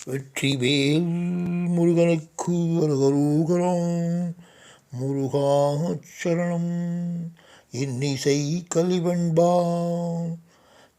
வெற்றிவேல் முருகனுக்கு அரகரோகரம். முருகா சரணம். இன்னிசை கலிவெண்பா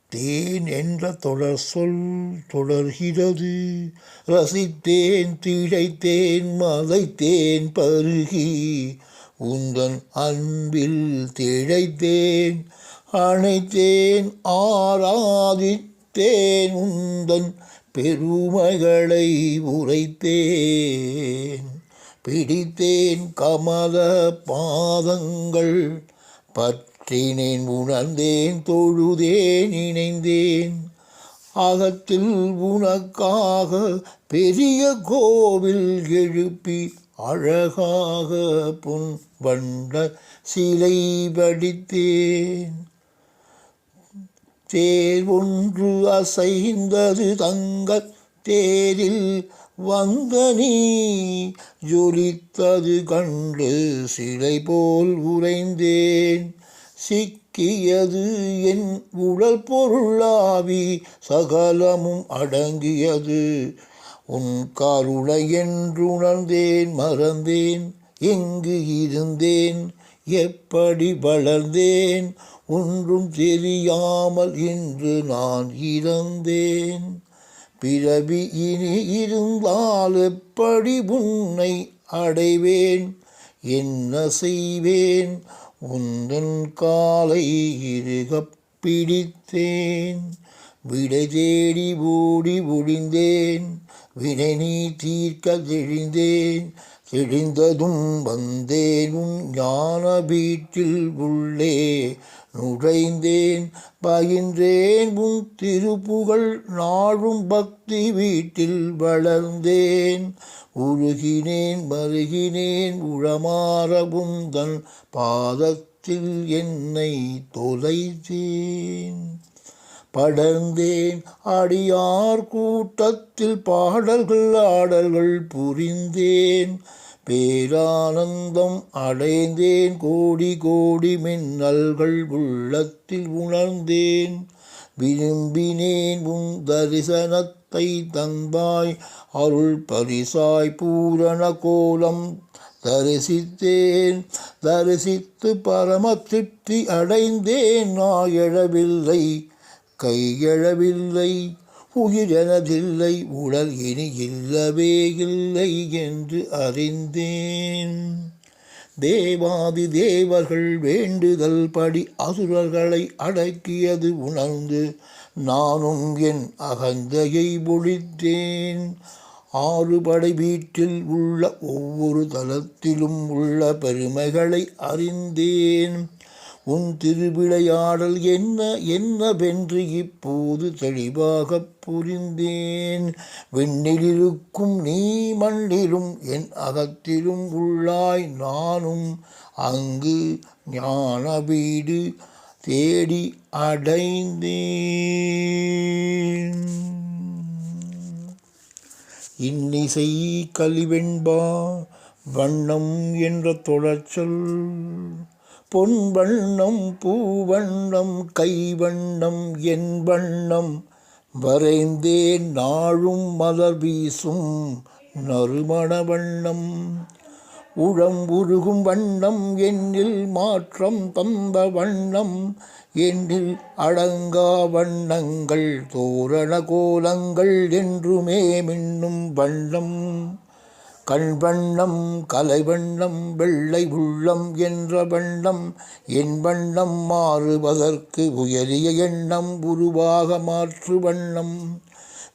தேன் என்ற தொடர் சொல் தொடர்கிறது. ரசித்தேன் திளைத்தேன் மதைத்தேன் பருகி உந்தன் அன்பில் திளைத்தேன் அணைத்தேன் ஆராதித்தேன் உந்தன் பெருமைகளை உரைத்தேன். பிடித்தேன் கமல பாதங்கள் பற்றினேன் உணர்ந்தேன் தொழுதேன் இணைந்தேன். அகத்தில் உனக்காக பெரிய கோவில் எழுப்பி அழகாக பொன் வண்ண சிலை வடித்தேன். தேர் ஒன்று அசைந்தது தங்கத் தேரில் வந்த நீ ஜொலித்தது கண்டு சிலை போல் உறைந்தேன். சிக்கியது என் உடல் பொருளாவி சகலமும் அடங்கியது உன் கருணை என்றுணர்ந்தேன். மறந்தேன் எங்கு இருந்தேன் எப்படி வளர்ந்தேன் ஒன்றும் தெரியாமல் இன்று நான் இறந்தேன். பிறவி இனி இருந்தால் எப்படி உன்னை அடைவேன் என்ன செய்வேன் உந்தன் காலை இறுகப் பிடித்தேன். விடை தேடி ஓடி ஒழிந்தேன் வினை நீ தீர்க்க தெளிந்தேன். தெளிந்ததும் வந்தேன் உன் ஞான வீட்டில் உள்ளே நுழைந்தேன். பயின்றேன் உன் திருப்புகழ் நாளும் பக்தி வீட்டில் வளர்ந்தேன். உருகினேன் மருகினேன் உளமாற உந்தன் பாதத்தில் என்னை தொலைத்தேன். படர்ந்தேன் அடியார் கூட்டத்தில் பாடல்கள் ஆடல்கள் புரிந்தேன். பேரானந்தம் அடைந்தேன் கோடி கோடி மின்னல்கள் உள்ளத்தில் உணர்ந்தேன். விரும்பினேன் உன் தரிசனத்தை தந்தாய் அருள் பரிசாய் பூரண கோலம் தரிசித்தேன். தரிசித்து பரம திருப்தி அடைந்தேன். நான் எழவில்லை கை எழவில்லை உயிர் எனதில்லை உடல் இனி இல்லவே இல்லை என்று அறிந்தேன். தேவாதி தேவர்கள் வேண்டுதல் படி அசுரர்களை அடக்கியது உணர்ந்து நானும் என் அகந்தையை ஒழித்தேன். ஆறுபடை வீட்டில் உள்ள ஒவ்வொரு தலத்திலும் உள்ள பெருமைகளை அறிந்தேன். உன் திருவிளையாடல் என்ன என்னவென்று இப்போது தெளிவாகப் புரிந்தேன். விண்ணிலிருக்கும் நீ மண்ணிலும் என் அகத்திலும் உள்ளாய். நானும் அங்கு ஞான வீடு தேடி அடைந்தேன். இன்னிசை கலிவெண்பா வண்ணம் என்ற தொடர்ச்சொல் பொன் வண்ணம் பூவண்ணம் கைவண்ணம் என் வண்ணம் வரைந்தேன். நாளும் மலர் வீசும் நறுமண வண்ணம் உளம் உருகும் வண்ணம் என்னில் மாற்றம் தந்த வண்ணம். என்னில் அடங்கா வண்ணங்கள் தோரண கோலங்கள் என்றுமே மின்னும் வண்ணம். கண் வண்ணம் கலை வண்ணம் வெள்ளை உள்ளம் என்ற வண்ணம். என் வண்ணம் மாறுவதற்கு உயரிய எண்ணம் உருவாக மாற்று வண்ணம்.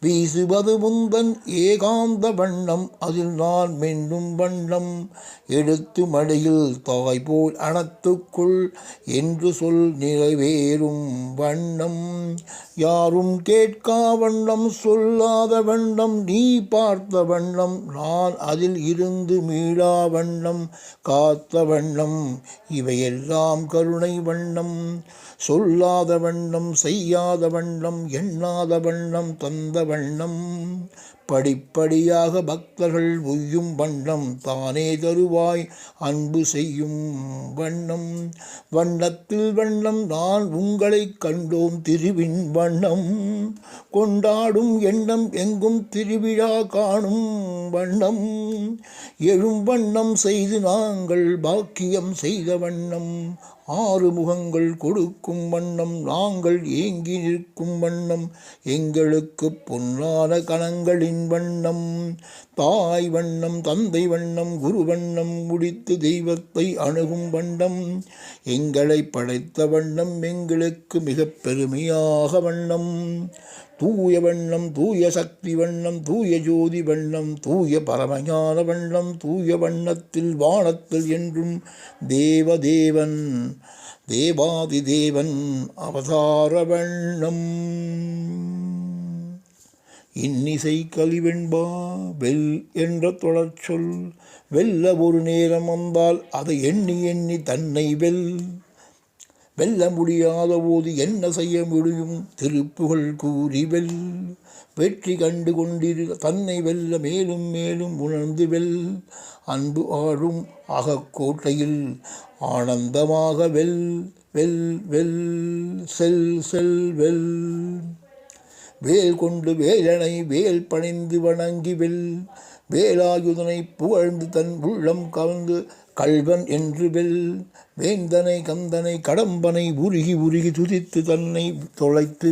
வீசுவது முந்தன் ஏகாந்த வண்ணம் அதில் நான் மின்னும் வண்ணம். எடுத்து மடியில் தாய் போல் அனத்துக்குள் என்று சொல் நிறைவேறும் வண்ணம். யாரும் கேட்கா வண்ணம் சொல்லாத வண்ணம் நீ பார்த்த வண்ணம். நான் அதில் இருந்து மீளா வண்ணம் காத்த வண்ணம். இவையெல்லாம் கருணை வண்ணம். சொல்லாத வண்ணம் செய்யாத வண்ணம் எண்ணாத வண்ணம் தந்த வண்ணம் படிப்படியாக பக்தர்கள் உய்யும் வண்ணம் தானே தருவாய் அன்பு செய்யும் வண்ணம். வண்ணத்தில் வண்ணம் நான் உங்களை கண்டோம் திருவின் வண்ணம் கொண்டாடும் எண்ணம் எங்கும் திருவிழா காணும் வண்ணம் எழும் வண்ணம் செய்து நாங்கள் பாக்கியம் செய்த வண்ணம் ஆறு முகங்கள் கொடுக்கும் வண்ணம் நாங்கள் ஏங்கி நிற்கும் வண்ணம் எங்களுக்கு பொன்னான கணங்களின் வண்ணம் தாய் வண்ணம் தந்தை வண்ணம் குரு வண்ணம் முடித்து தெய்வத்தை அணுகும் வண்ணம் எங்களை படைத்த வண்ணம் எங்களுக்கு மிக பெருமையாக வண்ணம் தூய வண்ணம் தூய சக்தி வண்ணம் தூய ஜோதி வண்ணம் தூய பரமஞான வண்ணம் தூய வண்ணத்தில் வானத்தில் என்றும் தேவதேவன் தேவாதி தேவன் அவதார வண்ணம். இன்னிசை கலிவெண்பா வெல் என்ற தொடர்ச்சொல் வெல்ல ஒரு நேரம் வந்தால் அதை எண்ணி எண்ணி தன்னை வெல்ல முடியாத போது என்ன செய்ய முடியும் திருப்புகள் கூறி வெற்றி கண்டு கொண்டிரு தன்னை வெல்ல மேலும் மேலும் உணர்ந்து அன்பு ஆழும் அகக்கோட்டையில் ஆனந்தமாக வெல் வெல் வெல் செல் செல் வேல் கொண்டு வேலனை வேல் பணிந்து வணங்கி வேலாயுதனை புகழ்ந்து தன் உள்ளம் கவர்ந்து கள்வன் என்று வேந்தனை கந்தனை கடம்பனை உருகி உருகி துதித்து தன்னை தொலைத்து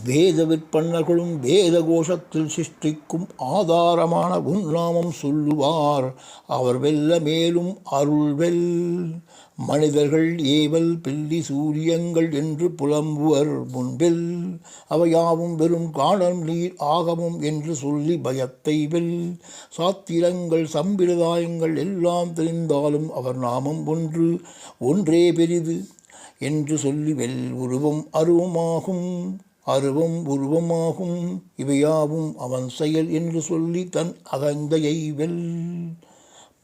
வேத விற்பன்னர்களும் வேத கோஷத்தில் சிருஷ்டிக்கும் ஆதாரமான உன்னாமம் சொல்லுவார் அவர் வெல்ல மேலும் அருள் மனிதர்கள் ஏவல் பில்லி சூரியங்கள் என்று புலம்புவர் முன்பில் அவையாவும் வெறும் காணல் நீர் ஆகமும் என்று சொல்லி பயத்தை சாத்திரங்கள் சம்பிரதாயங்கள் எல்லாம் தெரிந்தாலும் அவர் நாமம் ஒன்றே பெரிது என்று சொல்லி உருவம் அருவம் உருவமாகும் இவையாவும் அவன் செயல் என்று சொல்லி தன் அகந்தையை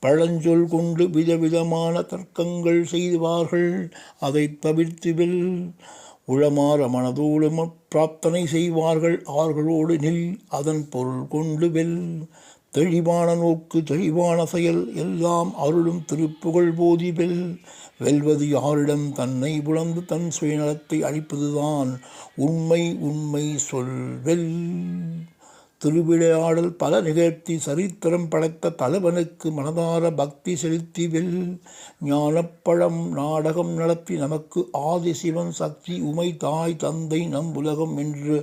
பழஞ்சொல் கொண்டு விதவிதமான தர்க்கங்கள் செய்வார்கள் அதை தவிர்த்து உளமாற மனதோடு பிரார்த்தனை செய்வார்கள் அவர்களோடு அதன் பொருள் கொண்டு தெளிவான நோக்கு தெளிவான செயல் எல்லாம் அருளும் திருப்புகழ் போதி வெல்வது யாரிடம் தன்னை புலந்து தன் சுயநலத்தை அழிப்பதுதான் உண்மை சொல் திருவிளையாடல் பல நிகழ்த்தி சரித்திரம் படைத்த தலைவனுக்கு மனதார பக்தி செலுத்தி ஞானப்பழம் நாடகம் நடத்தி நமக்கு ஆதிசிவன் சக்தி உமை தாய் தந்தை நம் உலகம் என்று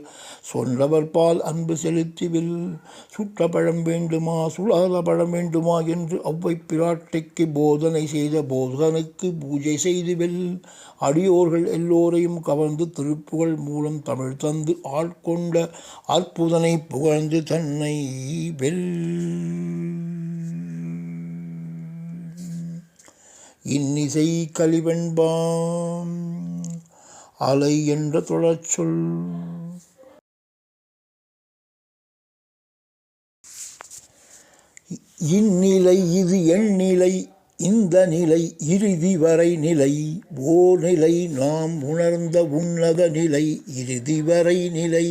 சொன்னவர் பால் அன்பு செலுத்தி சுட்ட பழம் வேண்டுமா சுடாத பழம் வேண்டுமா என்று ஒவ்வை பிராட்டிக்கு போதனை செய்த போதகனுக்கு பூஜை செய்து அடியோர்கள் எல்லோரையும் கவர்ந்து திருப்புகழ் மூலம் தமிழ் தந்து ஆட்கொண்ட அற்புதனை புகழ்ந்து தன்னை இன்னிசை கலிவெண்பாம் அலை என்ற தொடர்ச்சொல் இந்நிலை இது எண்ணிலை இந்த நிலை இறுதி வரை நிலை ஓர் நிலை நாம் உணர்ந்த உன்னத நிலை இறுதி வரை நிலை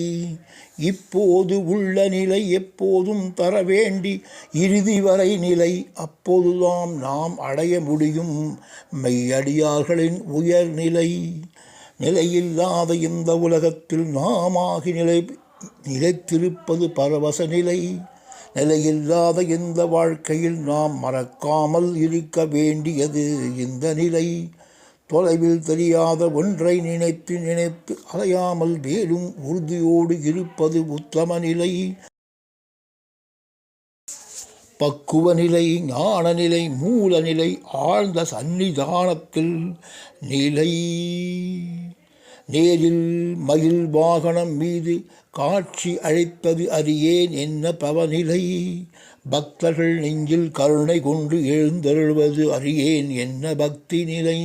இப்போது உள்ள நிலை எப்போதும் தர வேண்டி இறுதி வரை நிலை அப்போதுதான் நாம் அடைய முடியும் மெய்யடியார்களின் உயர்நிலை. நிலையில்லாத இந்த உலகத்தில் நாமாகி நிலைத்திருப்பது பரவச நிலை. நிலையில்லாத இந்த வாழ்க்கையில் நாம் மறக்காமல் இருக்க வேண்டியது இந்த நிலை. தொலைவில் தெரியாத ஒன்றை நினைத்து நினைத்து அலையாமல் வேலும் உறுதியோடு இருப்பது உத்தம நிலை. பக்குவ நிலை, ஞான நிலை, மூல நிலை, ஆழ்ந்த சந்நிதானத்தில் நிலை. நேரில் மயில் வாகனம் மீது காட்சி அழைப்பது அறியேன் என்ன பவநிலை. பக்தர்கள் நெஞ்சில் கருணை கொண்டு எழுந்தருள்வது அறியேன் என்ன பக்தி நிலை.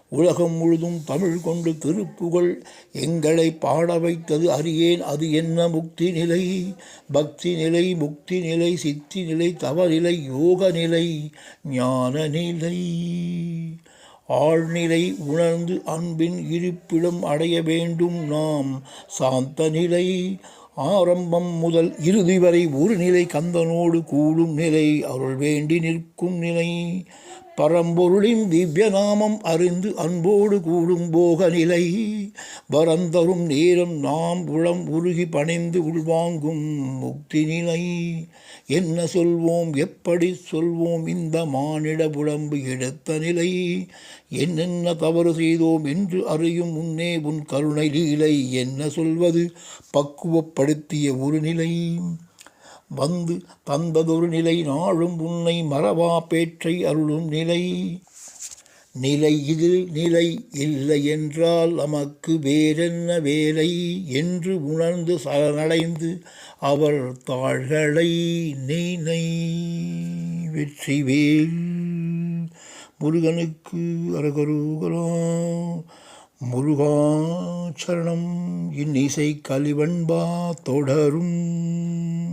உலகம் முழுதும் தமிழ் கொண்டு திருப்புகழ் எங்களை பாட வைத்தது அறியேன் அது என்ன முக்தி நிலை, பக்தி நிலை, முக்தி நிலை, சித்தி நிலை, தவநிலை, யோக நிலை, ஞான நிலை. ஆழ்நிலை உணர்ந்து அன்பின் இருப்பிடம் அடைய வேண்டும் நாம் சாந்த நிலை. ஆரம்பம் முதல் இறுதி வரை ஒரு நிலை கந்தனோடு கூடும் நிலை, அருள் வேண்டி நிற்கும் நிலை. பரம்பொருளின் திவ்ய நாமம் அறிந்து அன்போடு கூடும் போக நிலை. வரந்தரும் நேரம் நாம் உளம் உருகி பணிந்து உள்வாங்கும் முக்தி நிலை. என்ன சொல்வோம் எப்படி சொல்வோம் இந்த மானிட புலம்பு எடுத்த நிலை. என்னென்ன தவறு செய்தோம் என்று அறியும் முன்னே உன் கருணை லீலை. என்ன சொல்வது பக்குவப்படுத்திய ஒரு நிலை. வந்து தந்ததொரு நிலை நாளும் உன்னை மறவா பேற்றை அருளும் நிலை. நிலை இது நிலை இல்லை என்றால் நமக்கு வேறென்ன வேலை என்று உணர்ந்து சரணடைந்து அவர் தாள்களை நினை. வெற்றிவேல் முருகனுக்கு அரகரோகரா. முருகாச்சரணம். இன்னிசை கலிவன்பா தொடரும்.